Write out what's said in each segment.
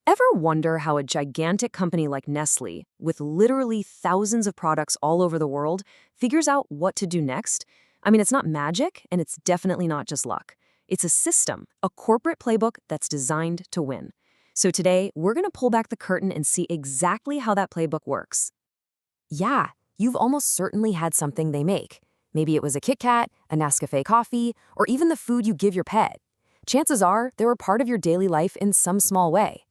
Ever wonder how a gigantic company like Nestle, with literally thousands of products all over the world, figures out what to do next? I mean, it's not magic, and it's definitely not just luck. It's a system, a corporate playbook that's designed to win. So today, we're going to pull back the curtain and see exactly how that playbook works. Yeah, you've almost certainly had something they make. Maybe it was a Kit Kat, a Nescafe coffee, or even the food you give your pet. Chances are they were part of your daily life in some small way.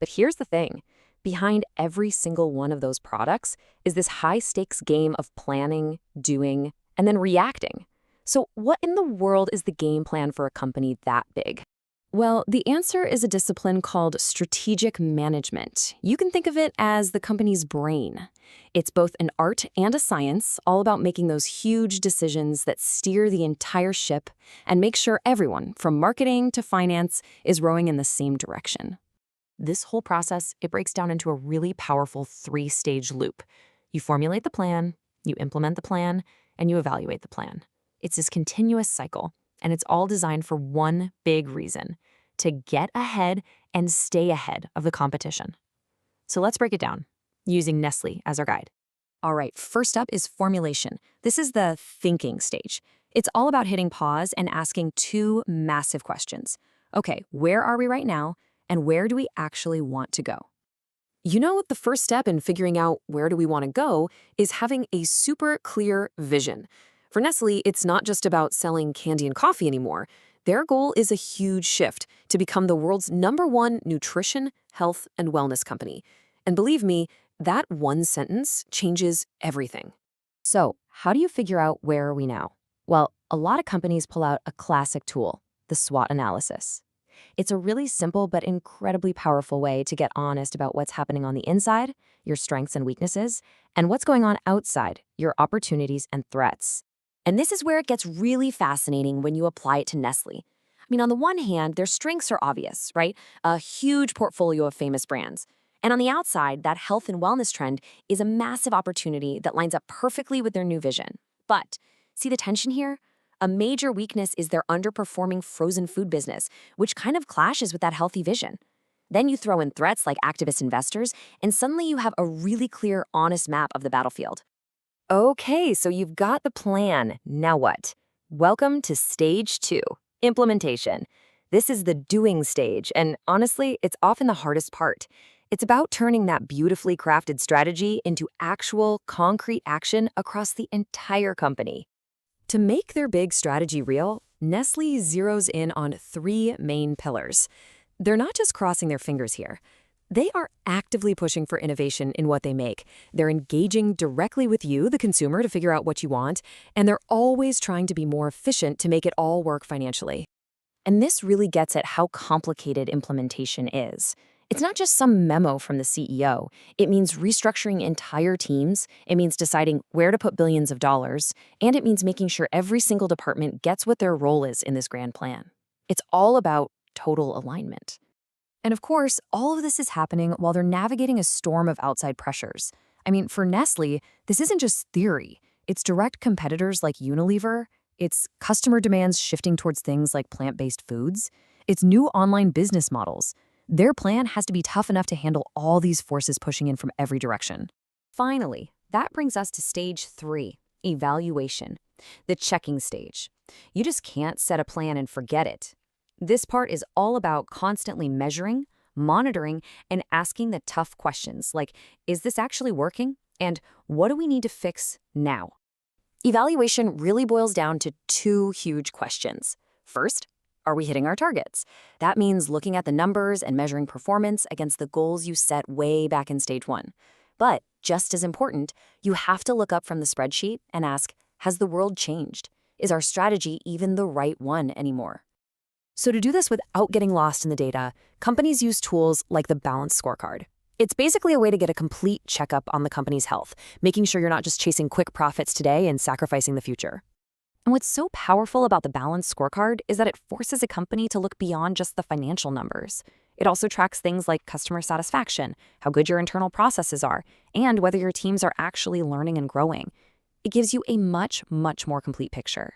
But here's the thing. Behind every single one of those products is this high-stakes game of planning, doing, and then reacting. So what in the world is the game plan for a company that big? Well, the answer is a discipline called strategic management. You can think of it as the company's brain. It's both an art and a science, all about making those huge decisions that steer the entire ship and make sure everyone, from marketing to finance, is rowing in the same direction. This whole process, it breaks down into a really powerful three-stage loop. You formulate the plan, you implement the plan, and you evaluate the plan. It's this continuous cycle, and it's all designed for one big reason: to get ahead and stay ahead of the competition. So let's break it down, using Nestle as our guide. All right, first up is formulation. This is the thinking stage. It's all about hitting pause and asking two massive questions. Okay, where are we right now? And where do we actually want to go? You know, the first step in figuring out where do we want to go is having a super clear vision. For Nestle, it's not just about selling candy and coffee anymore. Their goal is a huge shift to become the world's #1 nutrition, health, and wellness company. And believe me, that one sentence changes everything. So, how do you figure out where are we now? Well, a lot of companies pull out a classic tool, the SWOT analysis. It's a really simple but incredibly powerful way to get honest about what's happening on the inside, your strengths and weaknesses, and what's going on outside, your opportunities and threats. And this is where it gets really fascinating when you apply it to Nestle. I mean, on the one hand, their strengths are obvious, right? A huge portfolio of famous brands. And on the outside, that health and wellness trend is a massive opportunity that lines up perfectly with their new vision. But see the tension here? A major weakness is their underperforming frozen food business, which kind of clashes with that healthy vision. Then you throw in threats like activist investors, and suddenly you have a really clear, honest map of the battlefield. Okay, so you've got the plan. Now what? Welcome to stage 2, implementation. This is the doing stage, and honestly, it's often the hardest part. It's about turning that beautifully crafted strategy into actual, concrete action across the entire company. To make their big strategy real, Nestle zeroes in on 3 main pillars. They're not just crossing their fingers here. They are actively pushing for innovation in what they make. They're engaging directly with you, the consumer, to figure out what you want, and they're always trying to be more efficient to make it all work financially. And this really gets at how complicated implementation is. It's not just some memo from the CEO. It means restructuring entire teams, it means deciding where to put billions of dollars, and it means making sure every single department gets what their role is in this grand plan. It's all about total alignment. And of course, all of this is happening while they're navigating a storm of outside pressures. I mean, for Nestle, this isn't just theory. It's direct competitors like Unilever. It's customer demands shifting towards things like plant-based foods. It's new online business models. Their plan has to be tough enough to handle all these forces pushing in from every direction. Finally, that brings us to stage 3, evaluation, the checking stage. You just can't set a plan and forget it. This part is all about constantly measuring, monitoring, and asking the tough questions like, is this actually working? And what do we need to fix now? Evaluation really boils down to 2 huge questions. First, are we hitting our targets? That means looking at the numbers and measuring performance against the goals you set way back in stage 1. But just as important, you have to look up from the spreadsheet and ask, has the world changed? Is our strategy even the right one anymore? So to do this without getting lost in the data, companies use tools like the balanced scorecard. It's basically a way to get a complete checkup on the company's health, making sure you're not just chasing quick profits today and sacrificing the future. And what's so powerful about the balanced scorecard is that it forces a company to look beyond just the financial numbers. It also tracks things like customer satisfaction, how good your internal processes are, and whether your teams are actually learning and growing. It gives you a much, much more complete picture.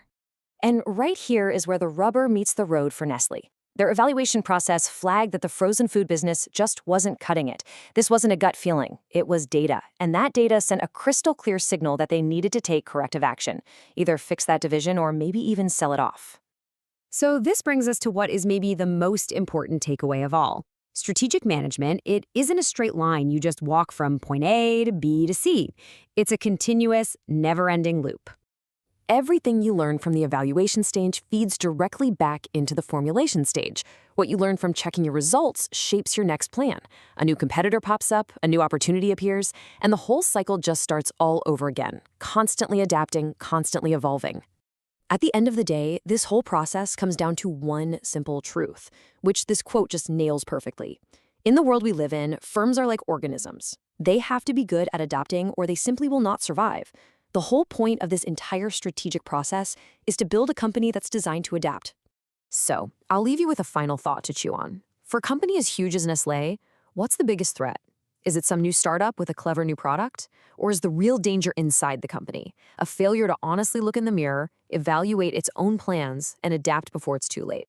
And right here is where the rubber meets the road for Nestle. Their evaluation process flagged that the frozen food business just wasn't cutting it. This wasn't a gut feeling, it was data. And that data sent a crystal clear signal that they needed to take corrective action, either fix that division or maybe even sell it off. So this brings us to what is maybe the most important takeaway of all. Strategic management, it isn't a straight line you just walk from point A to B to C. It's a continuous, never-ending loop. Everything you learn from the evaluation stage feeds directly back into the formulation stage. What you learn from checking your results shapes your next plan. A new competitor pops up, a new opportunity appears, and the whole cycle just starts all over again, constantly adapting, constantly evolving. At the end of the day, this whole process comes down to one simple truth, which this quote just nails perfectly. In the world we live in, firms are like organisms. They have to be good at adapting or they simply will not survive. The whole point of this entire strategic process is to build a company that's designed to adapt. So, I'll leave you with a final thought to chew on. For a company as huge as Nestle, what's the biggest threat? Is it some new startup with a clever new product? Or is the real danger inside the company? A failure to honestly look in the mirror, evaluate its own plans, and adapt before it's too late?